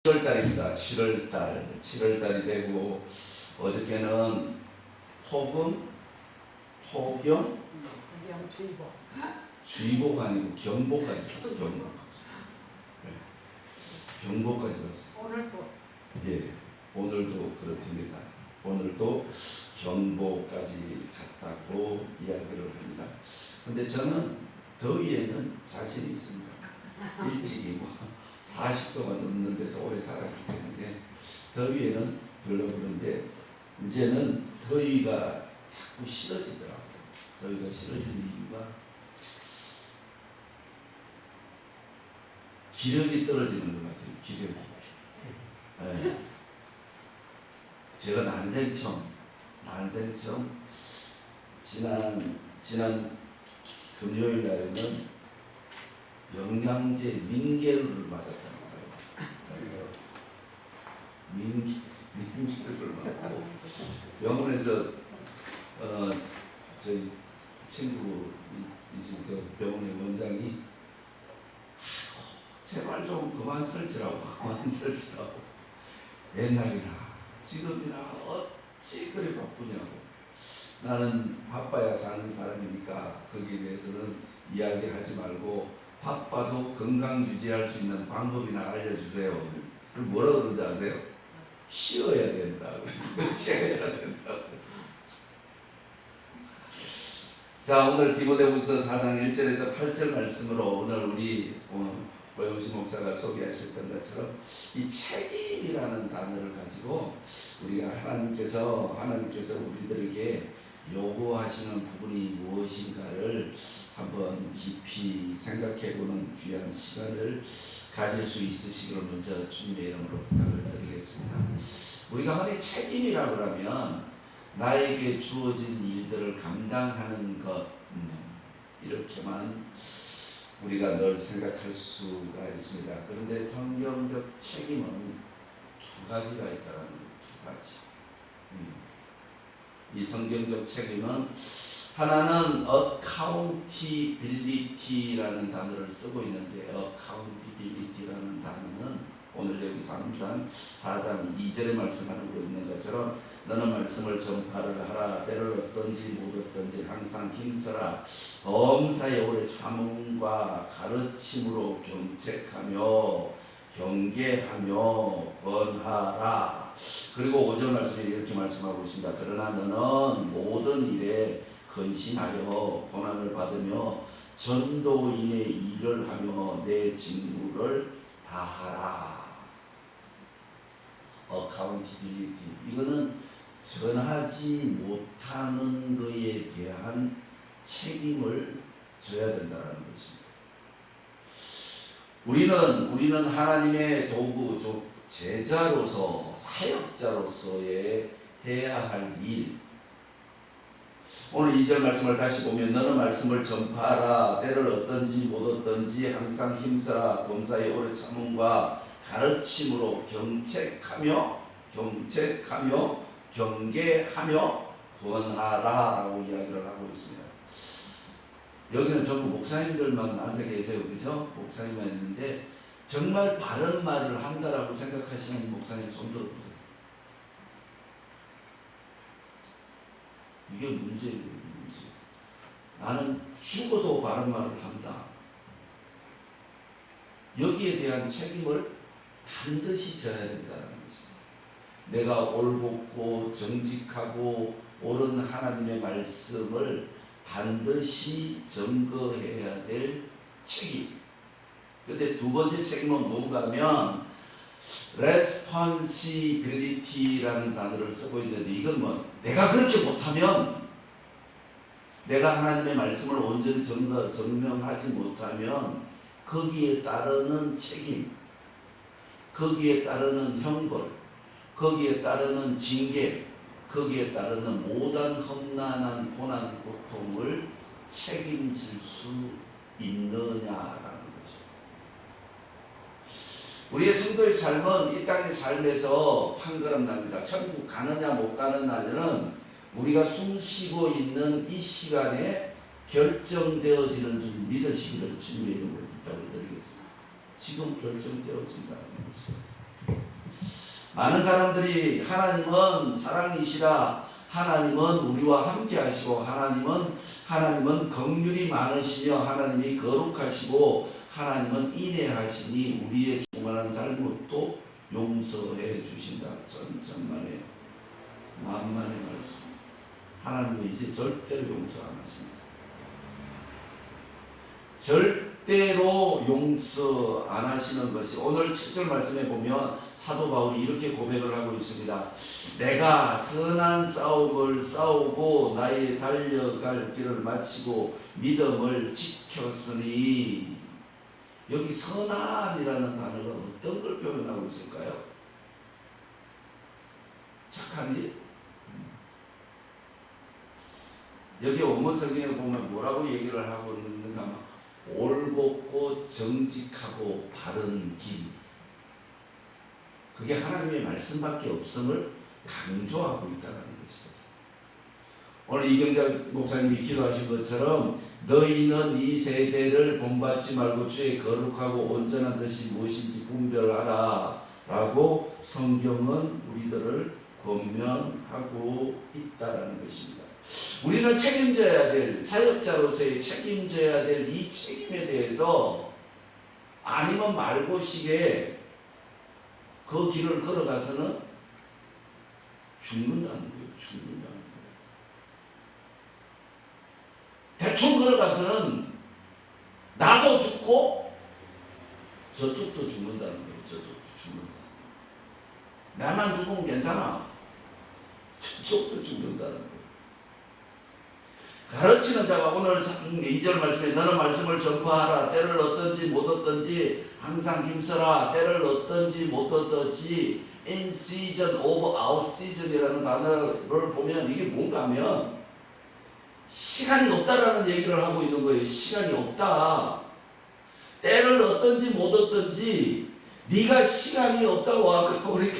7월달입니다. 7월달이 되고 어저께는 주의보가 아니고 경보까지 갔어요. 경보까지 갔어요. 오늘도 오늘도 그렇답니다. 오늘도 경보까지 갔다고 이야기를 합니다. 근데 저는 더위에는 자신이 있습니다. 일찍이 40도가 넘는 데서 오래 살았기 때문에 더위에는 별로 그런데 이제는 더위가 자꾸 싫어지더라고요. 더위가 싫어지는 이유가 기력이 떨어지는 것 같아요. 기력이. 네. 제가 난생처음 지난 금요일 날에는 영양제 민계를 맞았다는 거예요. 민계를 맞고 병원에서 저희 친구이신 그 병원의 원장이 제발 좀 그만 설치라고 옛날이나 지금이나 어찌 그리 바쁘냐고. 나는 바빠야 사는 사람이니까 거기에 대해서는 이야기하지 말고 바빠도 건강 유지할 수 있는 방법이나 알려주세요. 그럼 뭐라 그러지 아세요? 쉬어야 된다. 쉬어야 된다. 자, 오늘 디모데후서 4장 1절에서 8절 말씀으로 오늘 우리 고영신 목사가 소개하셨던 것처럼 이 책임이라는 단어를 가지고 우리가 하나님께서 우리들에게 요구하시는 부분이 무엇인가를 한번 깊이 생각해보는 귀한 시간을 가질 수 있으시기를 먼저 주님의 이름으로 부탁을 드리겠습니다. 우리가 흔히 책임이라고 하면 나에게 주어진 일들을 감당하는 것, 이렇게만 우리가 늘 생각할 수가 있습니다. 그런데 성경적 책임은 두 가지가 있다는 거예요. 두 가지. 이 성경적 책임은 하나는 accountability라는 단어를 쓰고 있는데 accountability라는 단어는 오늘 여기 4장 2절에 말씀하고 있는 것처럼 너는 말씀을 전파를 하라. 때를 얻든지 못 얻든지 항상 힘써라. 범사에 오래 참음과 가르침으로 경책하며 경계하며 권하라. 그리고 5절 말씀에 이렇게 말씀하고 있습니다. 그러나 너는 모든 일에 근신하여 고난을 받으며 전도인의 일을 하며 내 직무를 다하라. accountability. 이거는 전하지 못하는 것에 대한 책임을 져야 된다는 것입니다. 우리는 하나님의 도구, 제자로서 사역자로서의 해야 할 일. 오늘 2절 말씀을 다시 보면 너는 말씀을 전파하라. 때를 얻든지 못 얻든지 항상 힘써라. 범사에 오래 참음과 가르침으로 경책하며 경계하며 권하라라고 이야기를 하고 있습니다. 여기는 전부 목사님들만 앉아 계세요. 그죠? 목사님만 있는데 정말 바른 말을 한다라고 생각하시는 목사님 손 들어보세요. 이게 문제예요. 나는 죽어도 바른 말을 한다. 여기에 대한 책임을 반드시 져야 된다는 것입니다. 내가 올곧고 정직하고 옳은 하나님의 말씀을 반드시 증거해야 될 책임. 근데 두 번째 책임은 뭔가 하면 responsibility라는 단어를 쓰고 있는데 이건 내가 그렇게 못하면, 내가 하나님의 말씀을 온전히 증명하지 못하면 거기에 따르는 책임, 거기에 따르는 형벌, 거기에 따르는 징계, 거기에 따르는 모든 험난한 고난, 고통을 책임질 수 있느냐라는 것이죠. 우리의 성도의 삶은 이 땅의 삶에서 판가름 납니다. 천국 가느냐 못 가느냐는 우리가 숨쉬고 있는 이 시간에 결정되어지는 줄 믿으시기를 주님의 이름으로 부탁을 드리겠습니다. 지금 결정되어진다는 것이죠. 많은 사람들이 하나님은 사랑이시라, 하나님은 우리와 함께 하시고, 하나님은 긍휼이 많으시며 하나님이 거룩하시고 하나님은 인애하시니 우리의 중간한 잘못도 용서해 주신다. 천천만에 만만의 말씀. 하나님은 이제 절대로 용서 안 하십니다. 절대로 용서 안 하시는 것이, 오늘 7절 말씀에 보면 사도 바울이 이렇게 고백을 하고 있습니다. 내가 선한 싸움을 싸우고 나의 달려갈 길을 마치고 믿음을 지켰으니, 여기 선한이라는 단어가 어떤 걸 표현하고 있을까요? 착한 일? 여기 원문 성경에 보면 뭐라고 얘기를 하고 있는가 하면 올곧고 정직하고 바른 길. 그게 하나님의 말씀밖에 없음을 강조하고 있다는 것이죠. 오늘 이경자 목사님이 기도하신 것처럼 너희는 이 세대를 본받지 말고 주의 거룩하고 온전한 뜻이 무엇인지 분별하라 라고 성경은 우리들을 권면하고 있다는 것입니다. 우리는 책임져야 될, 사역자로서의 책임져야 될 이 책임에 대해서 아니면 말고식에 그 길을 걸어가서는 죽는다는 거예요. 죽는다는 거예요. 대충 걸어가서는 나도 죽고 저쪽도 죽는다는 거예요. 저쪽도 죽는다. 나만 죽으면 괜찮아. 저쪽도 죽는다는 거예요. 가르치는 자가 오늘 2절 말씀에 너는 말씀을 전파하라. 때를 얻든지 못 얻든지 항상 힘써라. 때를 얻든지 못 얻든지 in season, of out season이라는 단어를 보면 이게 뭔가 하면 시간이 없다라는 얘기를 하고 있는 거예요. 시간이 없다. 때를 얻든지 못 얻든지 네가 시간이 없다고 아까 우리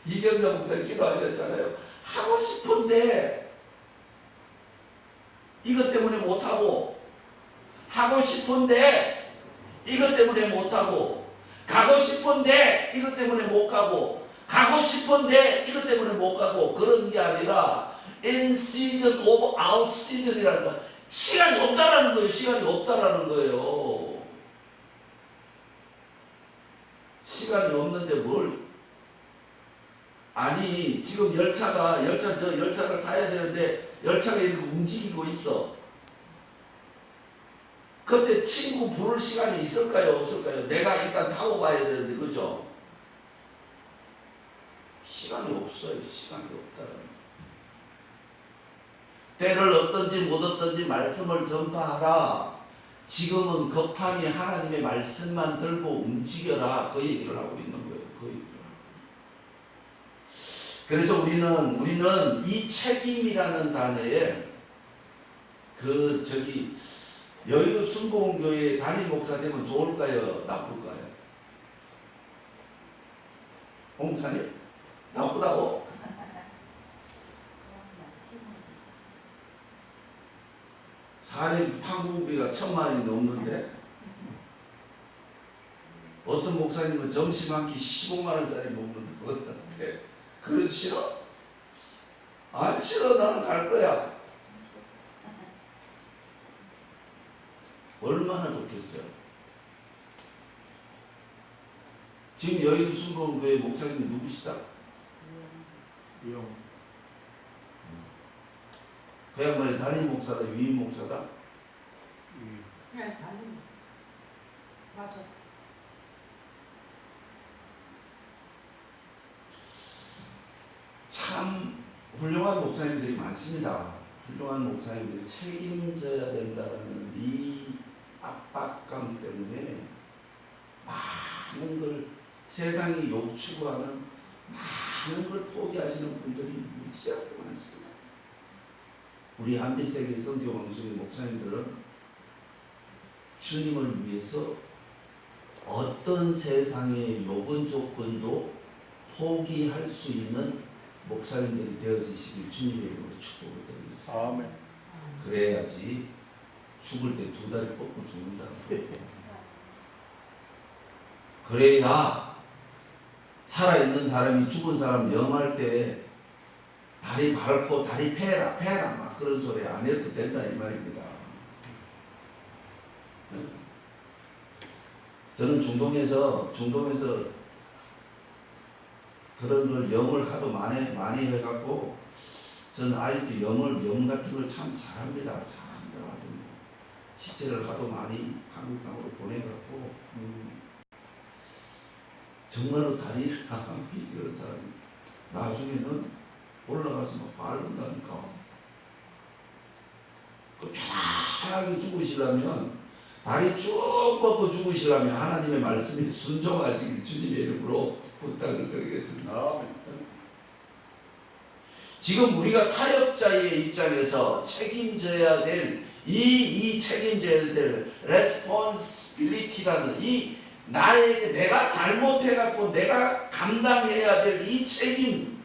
이경자 목사님 기도하셨잖아요. 하고 싶은데 이것 때문에 못하고, 하고 싶은데 이것 때문에 못하고, 가고 싶은데 이것 때문에 못 가고, 가고 싶은데 이것 때문에 못 가고, 그런 게 아니라 in season, of out season이라는 거. 시간이 없다라는 거예요. 시간이 없다라는 거예요. 시간이 없는데 뭘? 아니 지금 열차를 타야 되는데 열차가 이렇게 움직이고 있어. 그때 친구 부를 시간이 있을까요? 없을까요? 내가 일단 타고 가야 되는데, 그죠? 시간이 없어요. 시간이 없다는 거예요. 때를 얻든지 못 얻든지 말씀을 전파하라. 지금은 급하니 하나님의 말씀만 들고 움직여라. 그 얘기를 하고 있는 거예요. 그 얘기를 하고. 그래서 우리는 이 책임이라는 단어에 여의도 순복음교회 담임 목사 되면 좋을까요? 나쁠까요? 목사님? 나쁘다고? 사례 판국비가 1000만원이 넘는데 어떤 목사님은 점심 한 끼 15만원짜리 먹는 것 같아. 그래도 싫어? 안 싫어. 나는 갈 거야. 얼마나 좋겠어요. 지금 여의도 순복음교회 목사님이 누구시다? 그 양반이 담임 목사다, 위임 목사다? 네, 담임. 맞아. 참 훌륭한 목사님들이 많습니다. 훌륭한 목사님들이 책임져야 된다는 이 압박감 때문에 많은 걸, 세상이 욕추구하는 많은 걸 포기하시는 분들이 무지하게 많습니다. 우리 한빛세계 선교방송의 목사님들은 주님을 위해서 어떤 세상의 요건 조건도 포기할 수 있는 목사님들이 되어지시길 주님의 이름으로 축복을 드리겠습니다. 아멘. 그래야지 죽을 때 2다리 뻗고 죽는다. 그래야 살아있는 사람이 죽은 사람 영할 때 다리 밟고 다리 패라 막 그런 소리 안 해도 된다 이 말입니다. 저는 중동에서 그런 걸 영을 하도 많이 해갖고 저는 아직도 영 같은 걸 참 잘합니다. 잘한다. 시체를 하도 많이 한국 땅으로 보내갖고 정말로 다리를 안 삐지는 사람이 나중에는 올라가서 막 바른다니까. 그 편하게 죽으시려면 다리 쭉 뻗고 죽으시려면 하나님의 말씀에 순종하시길 주님의 이름으로 부탁을 드리겠습니다. 지금 우리가 사역자의 입장에서 책임져야 될 이 책임져야 될 레스폰시빌리티라는 이 나에게 내가 잘못해갖고 내가 감당해야 될 이 책임,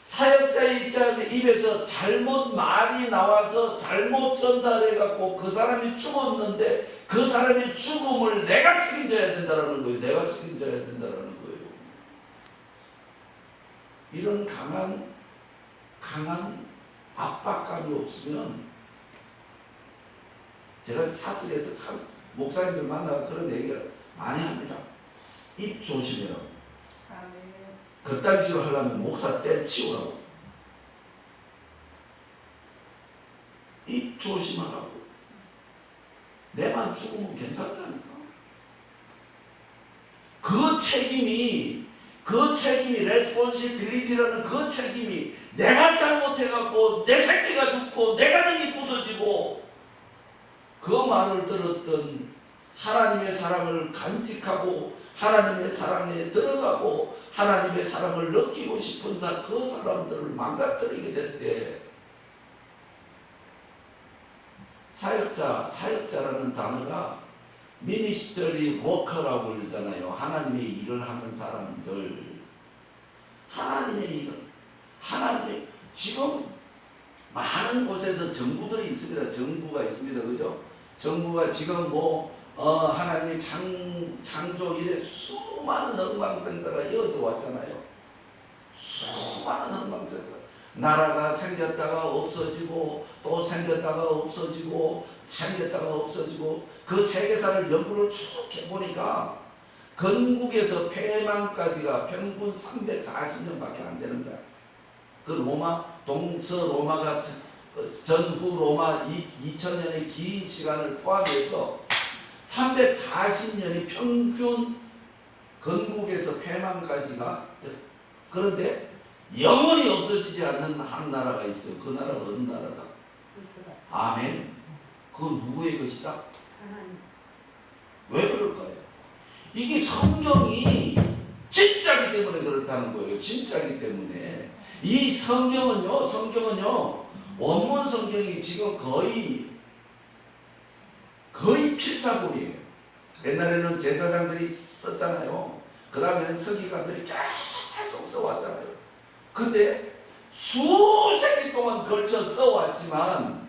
사역자의 입에서 잘못 말이 나와서 잘못 전달해갖고 그 사람이 죽었는데 그 사람의 죽음을 내가 책임져야 된다는 거예요. 내가 책임져야 된다는 거예요. 이런 강한 압박감이 없으면, 제가 사석에서 참 목사님들 만나서 그런 얘기를 많이 합니다. 입 조심해라. 그딴 식으로 하려면 목사 때치우라고. 입 조심하라고. 내만 죽으면 괜찮다니까. 그 책임이 레스폰시빌리티라는 그 책임이 내가 잘못해갖고 내 새끼가 죽고 내 가정이 부서지고, 그 말을 들었던 하나님의 사랑을 간직하고 하나님의 사랑에 들어가고 하나님의 사랑을 느끼고 싶은 그 사람들을 망가뜨리게 될 때, 사역자라는 단어가 미니스터리 워커라고 그러잖아요. 하나님의 일을 하는 사람들. 하나님의 지금 많은 곳에서 정부들이 있습니다. 정부가 있습니다. 그죠? 정부가 지금 하나님의 창조 이래 수많은 엉망생사가 이어져 왔잖아요. 수많은 엉망생사. 나라가 생겼다가 없어지고 또 생겼다가 없어지고 생겼다가 없어지고, 그 세계사를 연구를 쭉 해보니까 건국에서 폐망까지가 평균 340년밖에 안 되는 거야. 그 동서로마가 전후 로마 2000년의 긴 시간을 포함해서 340년이 평균 건국에서 폐망까지가. 그런데 영원히 없어지지 않는 한 나라가 있어요. 그 나라가 어느 나라다? 아멘. 그건 누구의 것이다? 왜 그럴까요? 이게 성경이 진짜기 때문에 그렇다는 거예요. 진짜기 때문에. 이 성경은요, 원문 성경이 지금 거의 필사본이에요. 옛날에는 제사장들이 썼잖아요. 그 다음에는 서기관들이 계속 써왔잖아요. 근데 수세기 동안 걸쳐 써왔지만,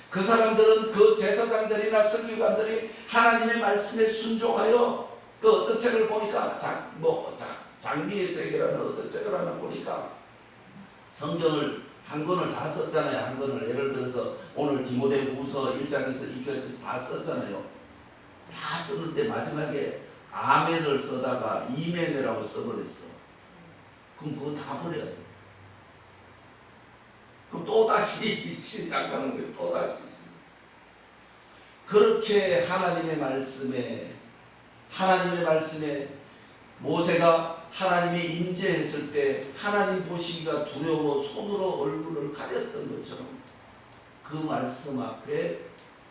그 사람들은, 그 제사장들이나 서기관들이 하나님의 말씀에 순종하여, 그 어떤 책을 보니까 장미의 책이라는 어떤 책을 하나 보니까 성경을 한 권을 다 썼잖아요. 한 권을. 예를 들어서 오늘 디모데후서 1장에서 2절까지 다 썼잖아요. 다 썼는데 마지막에 아멘을 써다가 이멘이라고 써버렸어. 그럼 그거 다 버려야 돼. 그럼 또다시 시작하는 거예요. 또다시. 그렇게 하나님의 말씀에 모세가 하나님이 임재했을 때 하나님 보시기가 두려워 손으로 얼굴을 가렸던 것처럼, 그 말씀 앞에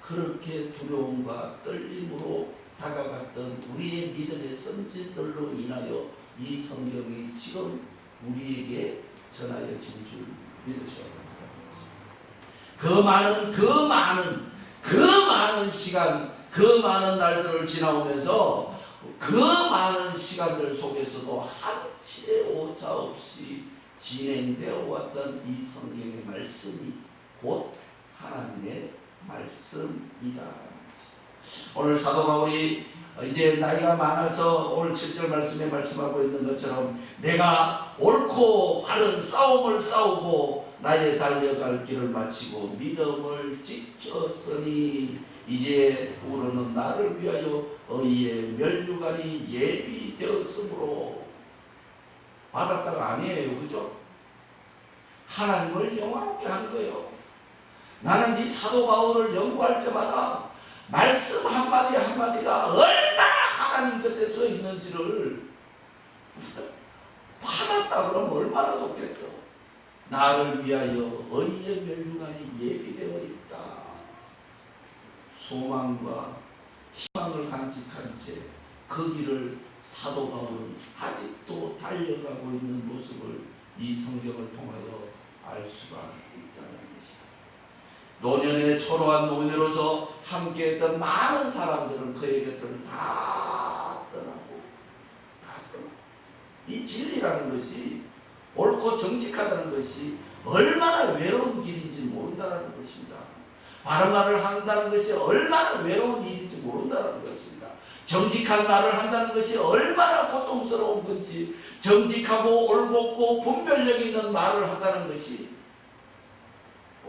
그렇게 두려움과 떨림으로 다가갔던 우리의 믿음의 선지들로 인하여 이 성경이 지금 우리에게 전하여진 줄 믿으셔야 합니다. 그 많은 시간, 그 많은 날들을 지나오면서 그 많은 시간들 속에서도 한치의 오차 없이 진행되어 왔던 이 성경의 말씀이 곧 하나님의 말씀이다. 오늘 사도 바울이 이제 나이가 많아서 오늘 7절 말씀에 말씀하고 있는 것처럼 내가 옳고 바른 싸움을 싸우고 나의 달려갈 길을 마치고 믿음을 지켰으니 이제 후로는 나를 위하여 의의 면류관이 예비되었으므로. 받았다가 아니에요, 그죠? 하나님을 영화롭게 한 거예요. 나는 이 사도 바울을 연구할 때마다 말씀 한마디 한마디가 얼마나 하나님 곁에 서 있는지를 받았다 그러면 얼마나 좋겠어. 나를 위하여 의의 면류관이 예비되어 있다. 소망과 희망을 간직한 채 그 길을 사도 바울은 아직도 달려가고 있는 모습을 이 성경을 통하여 알 수가 있다는 것이다. 노년의 초라한 노년으로서 함께했던 많은 사람들은 그의 곁을 다 떠나고 이 진리라는 것이 옳고 정직하다는 것이 얼마나 외로운 길인지 모른다는 것입니다. 바른 말을 한다는 것이 얼마나 외로운 일인지 모른다는 것입니다. 정직한 말을 한다는 것이 얼마나 고통스러운 건지, 정직하고 올곧고 분별력 있는 말을 한다는 것이.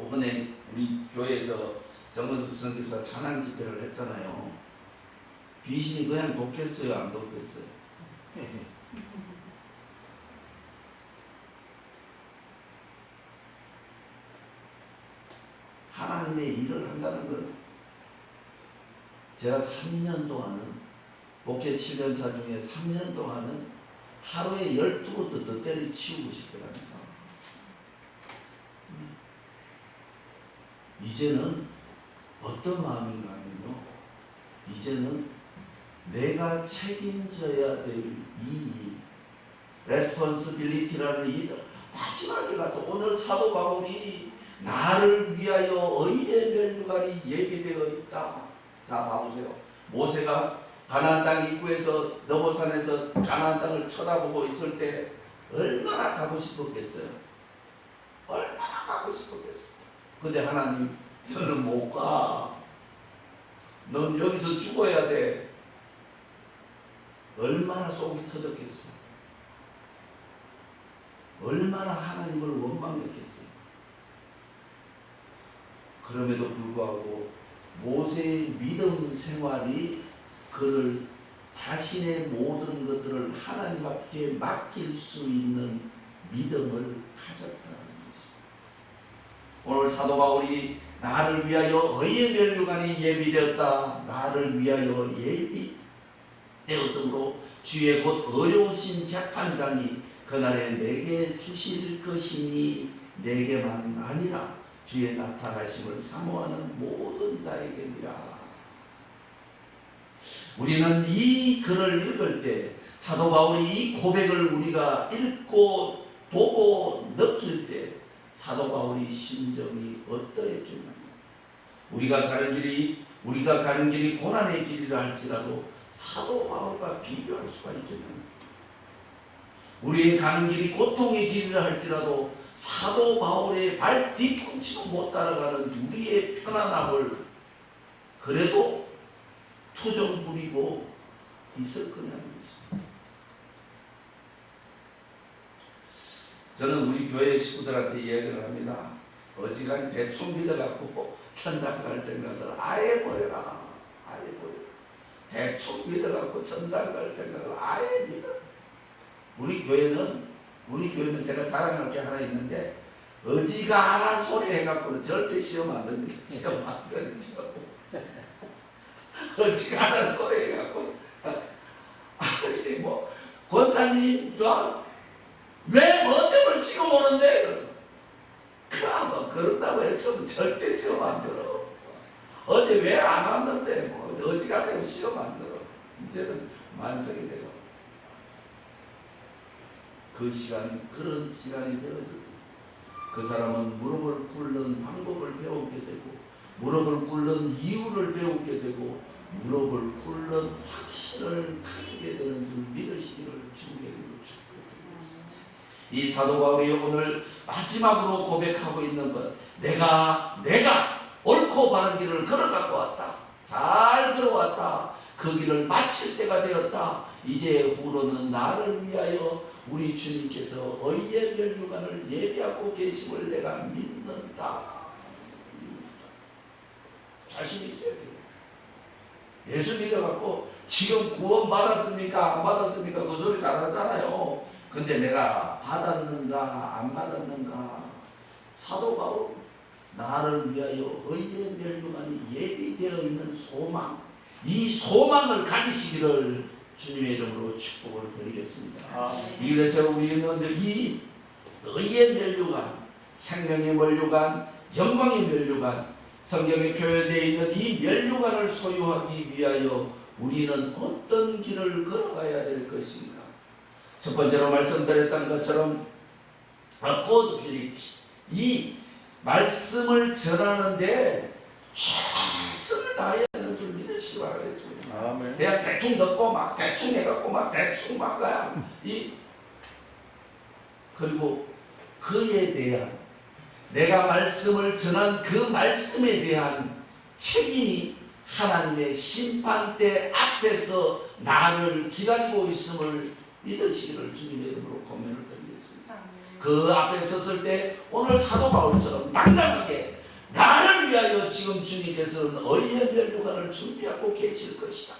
이번에 우리 교회에서 정건숙 선교사 찬양 집회를 했잖아요. 귀신이 그냥 돕겠어요, 안 돕겠어요? 하나님의 일을 한다는 걸 제가 3년 동안은 목회 7년차 중에 3년 동안은 하루에 12번도 더 때려치우고 싶더라니까. 이제는 어떤 마음인가 하면요, 이제는 내가 책임져야 될 이 레스폰시빌리티라는 이 마지막에 가서 오늘 사도 바울이 나를 위하여 의의 면류관이 예비되어 있다. 자, 봐보세요. 모세가 가나안 땅 입구에서 너보산에서 가나안 땅을 쳐다보고 있을 때 얼마나 가고 싶었겠어요? 얼마나 가고 싶었겠어요? 근데 하나님, 너는 못 가. 넌 여기서 죽어야 돼. 얼마나 속이 터졌겠어요? 얼마나 하나님을 원망했겠어요? 그럼에도 불구하고 모세의 믿음 생활이 그를 자신의 모든 것들을 하나님 앞에 맡길 수 있는 믿음을 가졌다는 것입니다. 오늘 사도 바울이 나를 위하여 의의 면류관이 예비되었다. 나를 위하여 예비되었으므로 주의 곧 어려우신 재판장이 그날에 내게 주실 것이니 내게만 아니라 주의 나타나심을 사모하는 모든 자에게니라. 우리는 이 글을 읽을 때 사도 바울이 이 고백을 우리가 읽고 보고 느낄 때 사도 바울이 심정이 어떠했겠느냐. 우리가 가는 길이 고난의 길이라 할지라도 사도 바울과 비교할 수가 있겠느냐. 우리의 가는 길이 고통의 길이라 할지라도 사도 바울의 발 뒤꿈치도 못 따라가는 우리의 편안함을 그래도 투정 부리고 있을 거냐는 것입니다. 저는 우리 교회 식구들한테 이야기를 합니다. 어지간히 대충 믿어갖고 천당 갈 생각을 아예 버려라. 아예 버려라. 대충 믿어갖고 천당 갈 생각을 아예 믿어. 우리 교회는 제가 자랑할 게 하나 있는데 어지간한 소리 해갖고는 절대 시험 안 됩니다. 시험 안 되죠. 어지간한 소리 해갖고 아니 뭐 권사님과 왜 뭐 때문에 지금 오는데 그럼 뭐 그런다고 해서 절대 시험 안 들어. 어제 왜 안 왔는데 뭐 어지간하면 시험 안 들어. 이제는 만성이 되고 그 시간이 그런 시간이 되어졌어요. 그 사람은 무릎을 꿇는 방법을 배우게 되고 무릎을 꿇는 이유를 배우게 되고 무릎을 꿇는 확신을 가지게 되는 줄 믿으시기를 주님의 이름으로 축복드립니다. 이 사도 바울이 오늘 마지막으로 고백하고 있는 것, 내가 옳고 바른 길을 걸어가고 왔다. 잘 들어왔다. 그 그 길을 마칠 때가 되었다. 이제 후로는 나를 위하여 우리 주님께서 의의 멸류관을 예비하고 계심을 내가 믿는다. 자신이 있어야 돼요. 예수 믿어갖고 지금 구원 받았습니까? 안 받았습니까? 그 소리 잘하잖아요. 근데 내가 받았는가 안 받았는가? 사도 바울 나를 위하여 의의 멸류관이 예비되어 있는 소망, 이 소망을 가지시기를 주님의 이름으로 축복을 드리겠습니다. 이래서 우리는 이 의의 멸류관, 생명의 멸류관, 영광의 멸류관, 성경에 표현되어 있는 이 멸류관을 소유하기 위하여 우리는 어떤 길을 걸어가야 될 것인가? 첫 번째로 말씀드렸던 것처럼 accountability, 이 말씀을 전하는데 최선을 다해야 하는 줄 믿으시기 바라겠습니다. 아멘. 내가 대충 듣고 막 대충 해갖고 막 대충 막 가야 그리고 그에 대한 내가 말씀을 전한 그 말씀에 대한 책임이 하나님의 심판대 앞에서 나를 기다리고 있음을 믿으시기를 주님의 이름으로 권면을 드리겠습니다. 그 앞에 섰을 때 오늘 사도 바울처럼 당당하게 나를 위하여 지금 주님께서는 의의 멸류관을 준비하고 계실 것이다.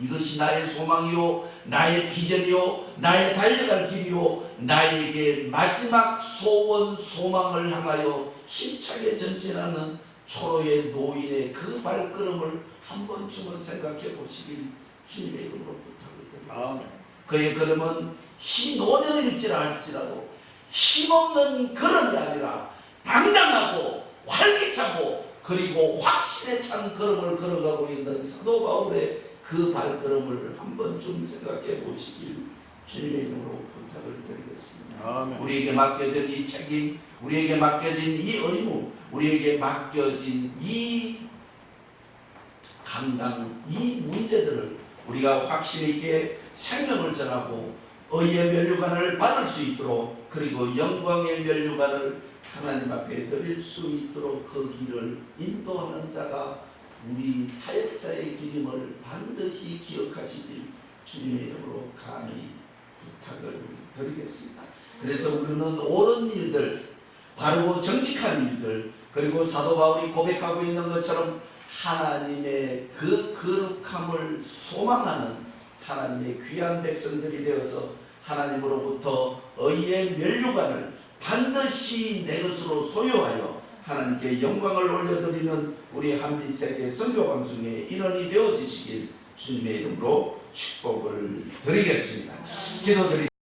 이것이 나의 소망이요, 나의 비전이요, 나의 달려갈 길이요, 나에게 마지막 소원, 소망을 향하여 힘차게 전진하는 초로의 노인의 그 발걸음을 한 번쯤은 생각해 보시길 주님의 이름으로 부탁을 드립니다. 그의 걸음은 흰 오년일지라 할지라도 힘없는 걸음이 아니라 당당하고 활기차고 그리고 확신에 찬 걸음을 걸어가고 있는 사도 바울의 그 발걸음을 한 번쯤 생각해 보시길 주님의 이름으로 부탁을 드리겠습니다. 우리에게 맡겨진 이 책임, 우리에게 맡겨진 이 의무, 우리에게 맡겨진 이 감당, 이 문제들을 우리가 확신 있게 생명을 전하고 의의 멸류관을 받을 수 있도록 그리고 영광의 멸류관을 하나님 앞에 드릴 수 있도록 그 길을 인도하는 자가 우리 사역자의 길임을 반드시 기억하시길 주님의 이름으로 감히 부탁을 드리겠습니다. 그래서 우리는 옳은 일들, 바르고 정직한 일들, 그리고 사도 바울이 고백하고 있는 것처럼 하나님의 그 거룩함을 소망하는 하나님의 귀한 백성들이 되어서 하나님으로부터 의의 멸류관을 반드시 내 것으로 소유하여 하나님께 영광을 올려드리는 우리 한빛세계 선교방송의 인원이 되어지시길 주님의 이름으로 축복을 드리겠습니다. 기도드리겠습니다.